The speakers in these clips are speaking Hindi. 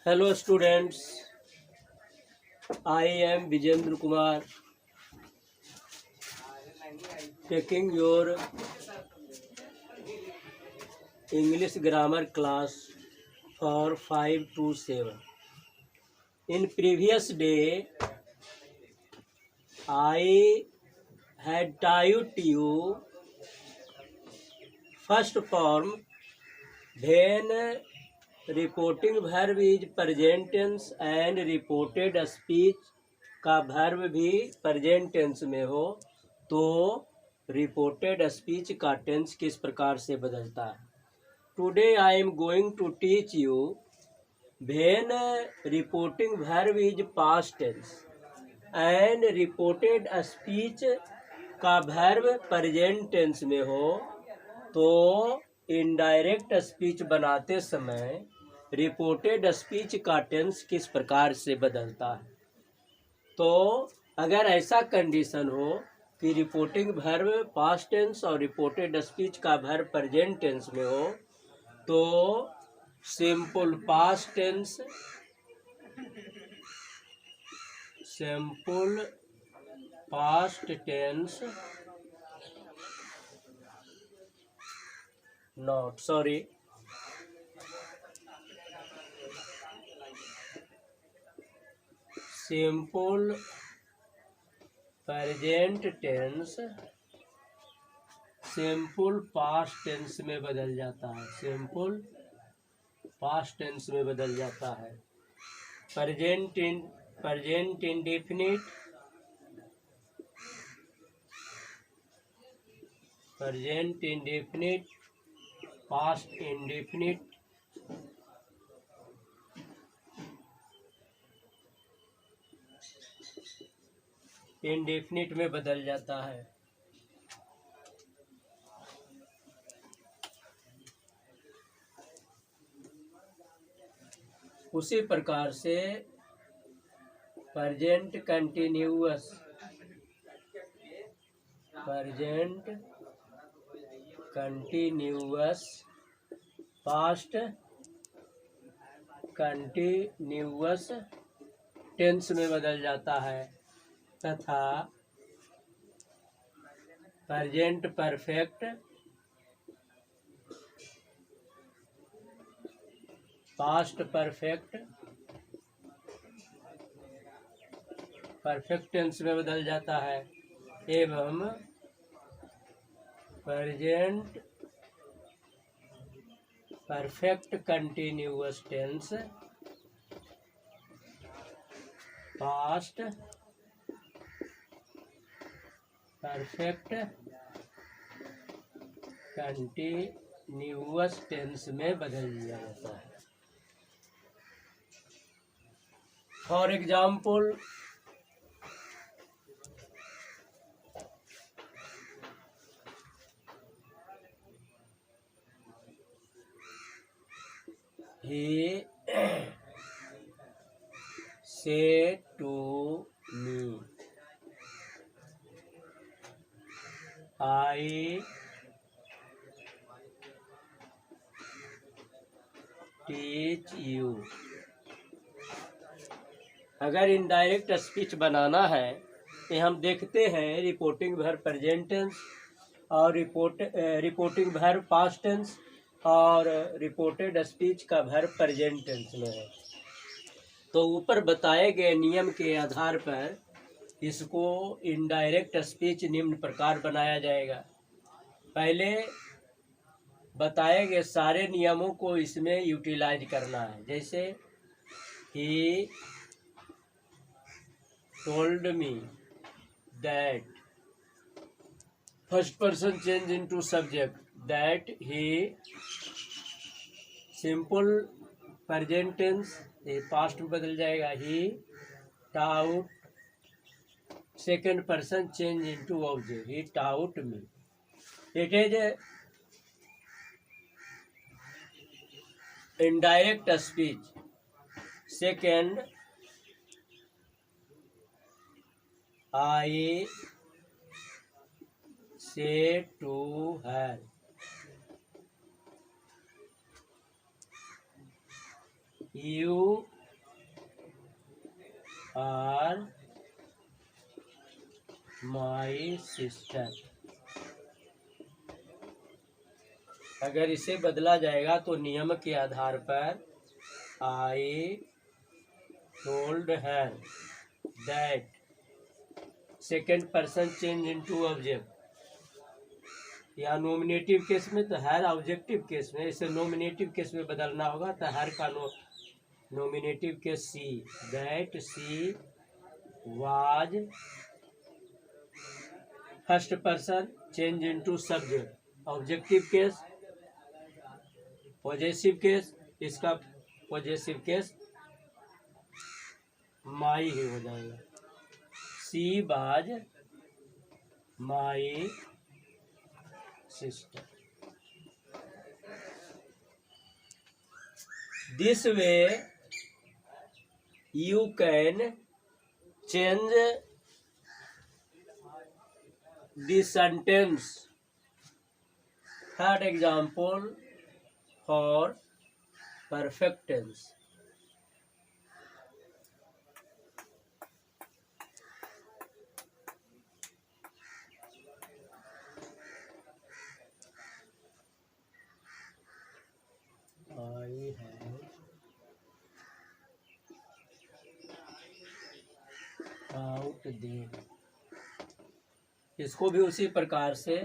Hello students, I am Vijendra Kumar taking your English grammar class for 5 to 7. In previous day, I had taught you first form, then reporting verb is present tense and reported speech का verb भी present tense में हो तो reported speech का tense किस प्रकार से बदलता है. Today I am going to teach you when reporting verb is past tense and reported speech का verb present tense में हो तो इनडायरेक्ट स्पीच बनाते समय रिपोर्टेड स्पीच का टेंस किस प्रकार से बदलता है. तो अगर ऐसा कंडीशन हो कि रिपोर्टिंग वर्ब पास्ट टेंस और रिपोर्टेड स्पीच का वर्ब प्रेजेंट टेंस में हो तो simple past tense, simple past tense not sorry simple present tense simple past tense में बदल जाता है. सिंपल पास्ट टेंस में बदल जाता है. Present indefinite, present indefinite, past indefinite, indefinite में बदल जाता है. उसी प्रकार से present continuous, present continuous, past continuous tense में बदल जाता है तथा present perfect, past perfect, perfect tense में बदल जाता है एवं present perfect continuous tense, past perfect continuous tense में बदल दिया जाता है. For example, he said to me, I teach you. अगर इनडायरेक्ट स्पीच बनाना है तो हम देखते हैं रिपोर्टिंग वर्ब प्रेजेंट टेंस और रिपोर्टिंग वर्ब पास्ट टेंस और रिपोर्टेड स्पीच का वर्ब प्रेजेंट टेंस में है. तो ऊपर बताए गए नियम के आधार पर इसको इनडायरेक्ट स्पीच निम्न प्रकार बनाया जाएगा. पहले बताए गए सारे नियमों को इसमें यूटिलाइज करना है. जैसे ही told me that, first person change into subject, that he, simple present tense ये पास्ट में बदल जाएगा. he taught, second person change into object, he taught me. it is a indirect speech. second, I say to her. You are my sister. अगर इसे बदला जाएगा तो नियम के आधार पर I told her that, second person change into object, या नॉमिनेटिव केस में तो हर, ऑब्जेक्टिव केस में, इसे नॉमिनेटिव केस में बदलना होगा तो हर का nominative case she, that she was, first person change into subject, objective case, possessive case, इसका पॉजेसिव केस माई ही हो जाएगा। She was my sister. This way you can change the sentence. Third example for perfect tense. I have out there. इसको भी उसी प्रकार से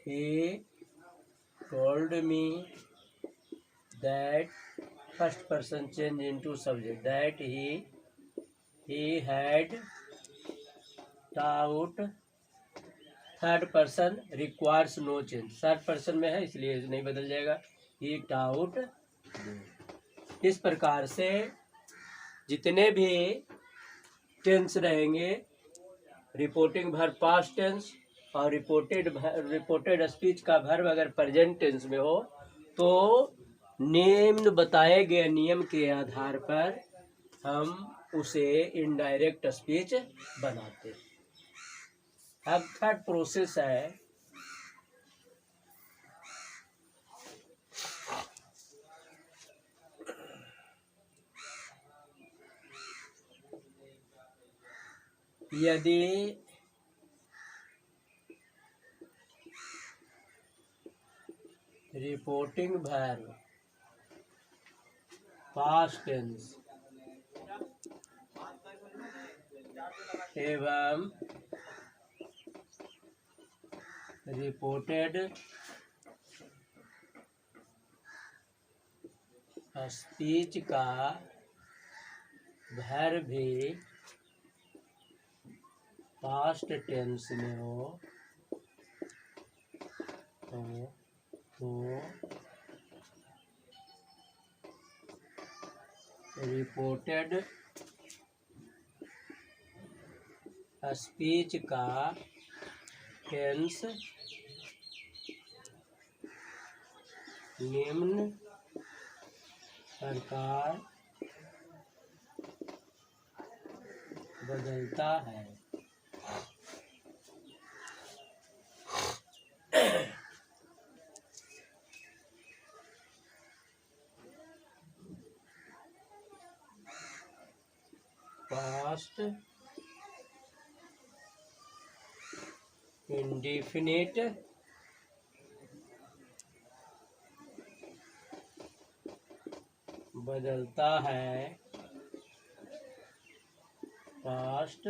he told me that, first person change into subject, that he had taught, third person requires no change, third person में है इसलिए नहीं बदल जाएगा, he taught। इस प्रकार से जितने भी टेंस रहेंगे, रिपोर्टिंग वर्ब पास्ट टेंस और रिपोर्टेड स्पीच का वर्ब अगर प्रेजेंट टेंस में हो तो निम्न बताए गए नियम के आधार पर हम उसे इनडायरेक्ट स्पीच बनाते हैं। अब थर्ड प्रोसेस है यदि रिपोर्टिंग वर्ब पास्ट टेंस एवं रिपोर्टेड स्पीच का वर्ब भी पास्ट टेंस में हो तो रिपोर्टेड स्पीच का टेंस निम्न प्रकार बदलता है। पास्ट इंडेफिनिट बदलता है पास्ट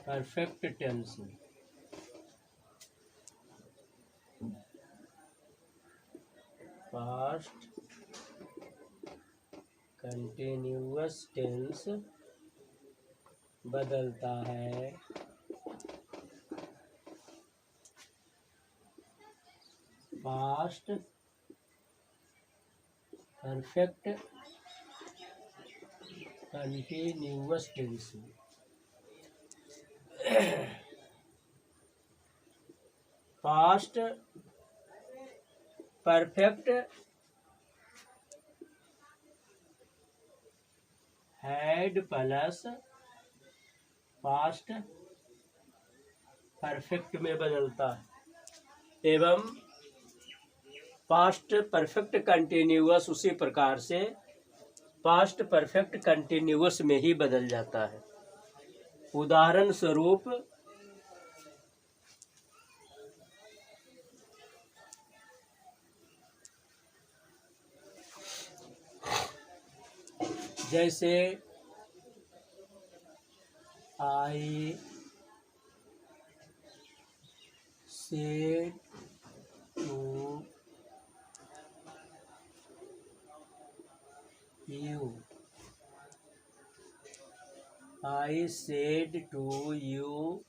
परफेक्ट टेंस में। पास्ट कंटिन्यूअस टेंस बदलता है पास्ट परफेक्ट कंटिन्यूअस टेंस में। Past perfect had plus past perfect में बदलता है एवं पास्ट परफेक्ट कंटिन्यूअस उसी प्रकार से पास्ट परफेक्ट कंटिन्यूअस में ही बदल जाता है। उदाहरण स्वरूप जैसे I said to you, I said to you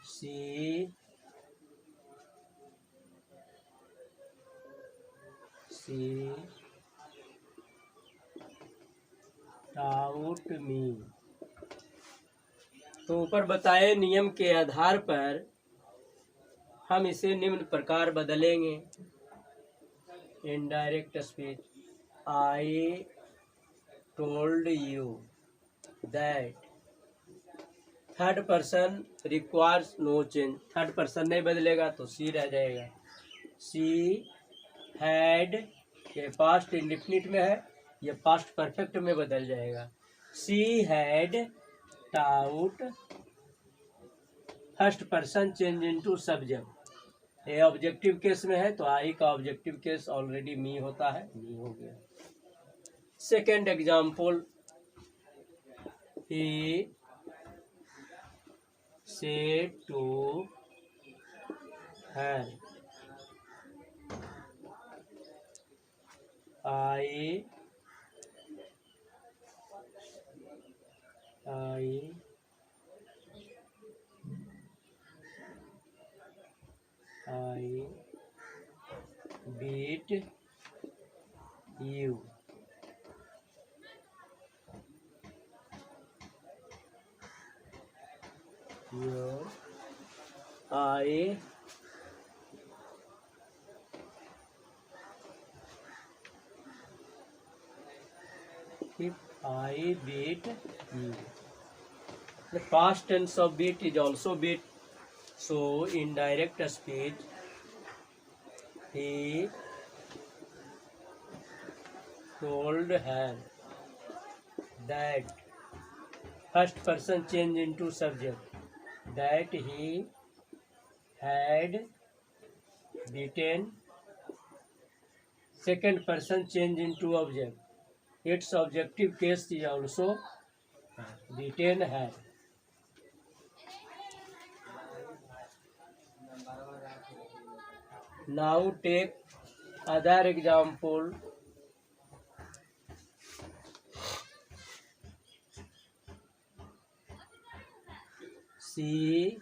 see taught me. तो ऊपर बताए नियम के आधार पर हम इसे निम्न प्रकार बदलेंगे। Indirect speech, I told you that. Third person requires no change, third person नहीं बदलेगा तो सी रह जाएगा। सी हैड, ये पास्ट इंडिफिनिट में है, ये पास्ट परफेक्ट में बदल जाएगा। She had taught, first person change into subject. ये ऑब्जेक्टिव केस में है तो आई का ऑब्जेक्टिव केस ऑलरेडी मी होता है, मी हो गया। Second example, he said to her, I beat you. If I beat you. The past tense of beat is also beat. So in direct speech, he told her that, first person change into subject, that he had beaten, second person change into object, its objective case is also beaten her. Now take other example. She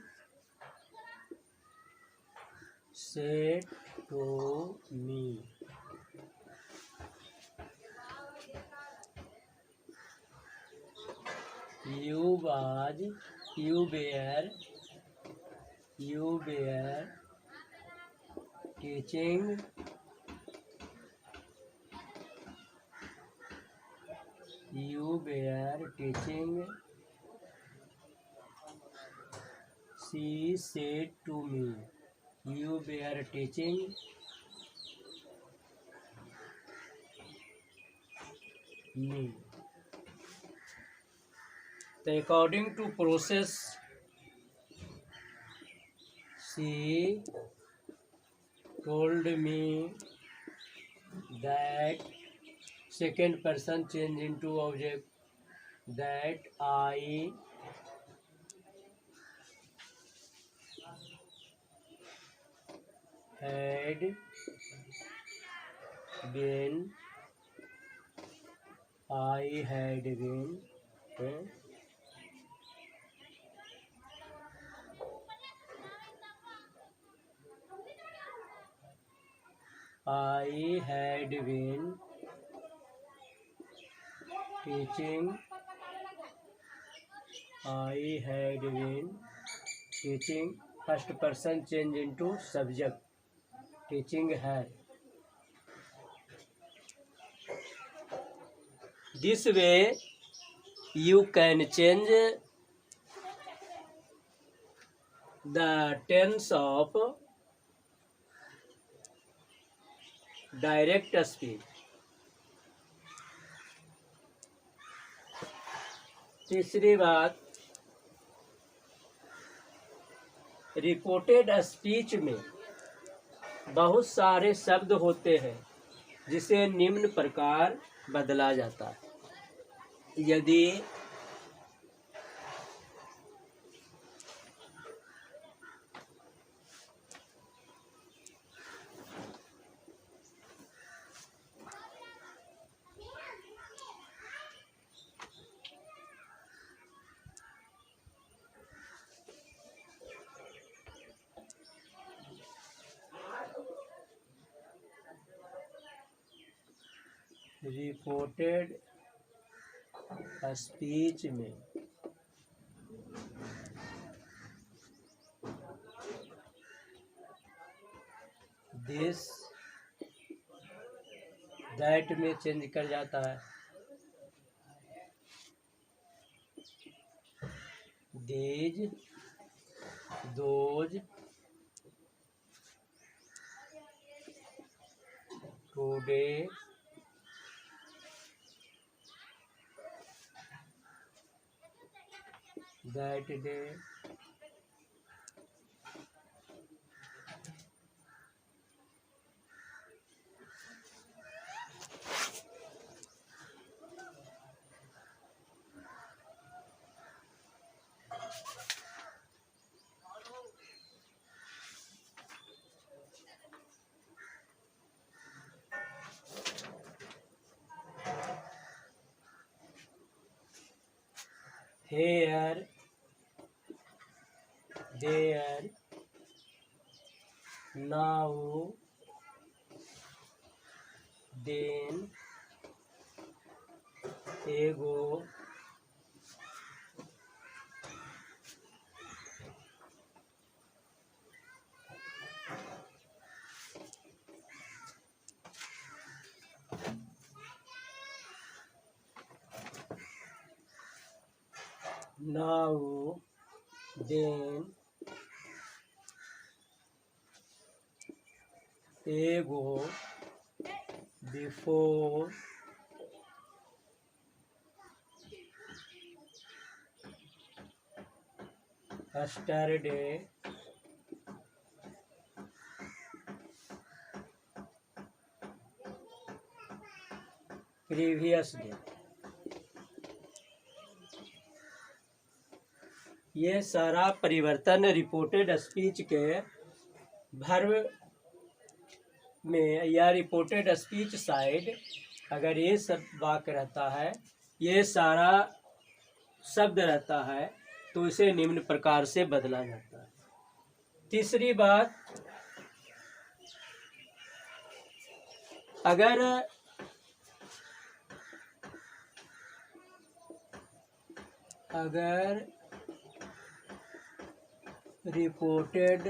said to me, you were teaching she said to me, you were teaching me. So according to process, she told me that, second person change into object, that I had been teaching, first person change into subject, teaching her. This way you can change the tense of direct speech. तीसरी बात, रिपोर्टेड स्पीच में बहुत सारे शब्द होते हैं जिसे निम्न प्रकार बदला जाता है। यदि रिपोर्टेड स्पीच में दिस दैट में चेंज कर जाता है। These, those, today, that day, here, there, now, then, ago, now, then, ago, before, yesterday, previous day। ये सारा परिवर्तन रिपोर्टेड स्पीच के वर्ब में या रिपोर्टेड स्पीच साइड अगर ये सब वाक्य रहता है, ये सारा शब्द रहता है, तो इसे निम्न प्रकार से बदला जाता है। तीसरी बात, अगर रिपोर्टेड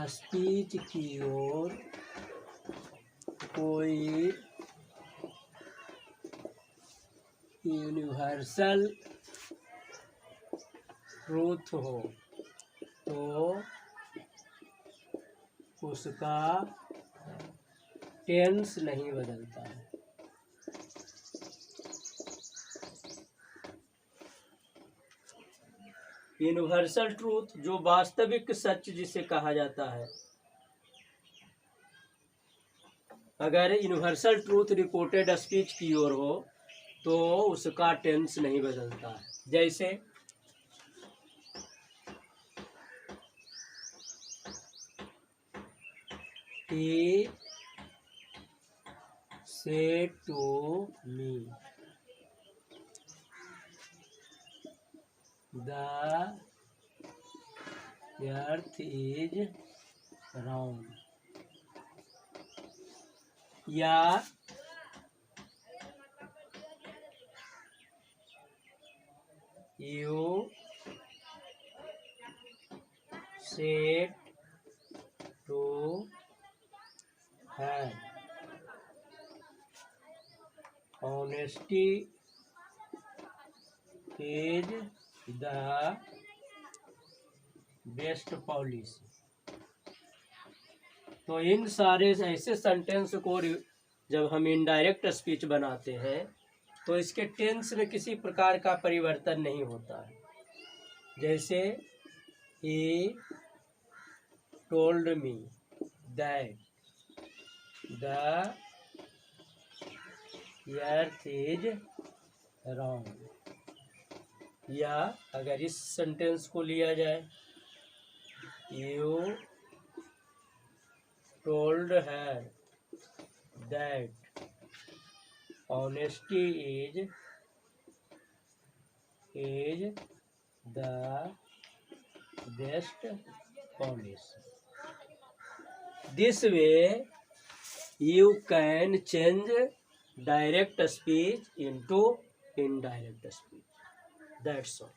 स्पीच की ओर कोई यूनिवर्सल ट्रूथ हो तो उसका टेंस नहीं बदलता है। यूनिवर्सल ट्रूथ जो वास्तविक सच जिसे कहा जाता है, अगर यूनिवर्सल ट्रूथ रिपोर्टेड स्पीच की ओर हो तो उसका टेंस नहीं बदलता है। जैसे he said to me the earth is round, या you said to her honesty is the best policy। तो इन सारे ऐसे सेंटेंस को जब हम इनडायरेक्ट स्पीच बनाते हैं तो इसके टेंस में किसी प्रकार का परिवर्तन नहीं होता है। जैसे he told me that the earth is round, या अगर इस सेंटेंस को लिया जाए, you told her that honesty is the best policy। This way you can change direct speech into indirect speech। That's all।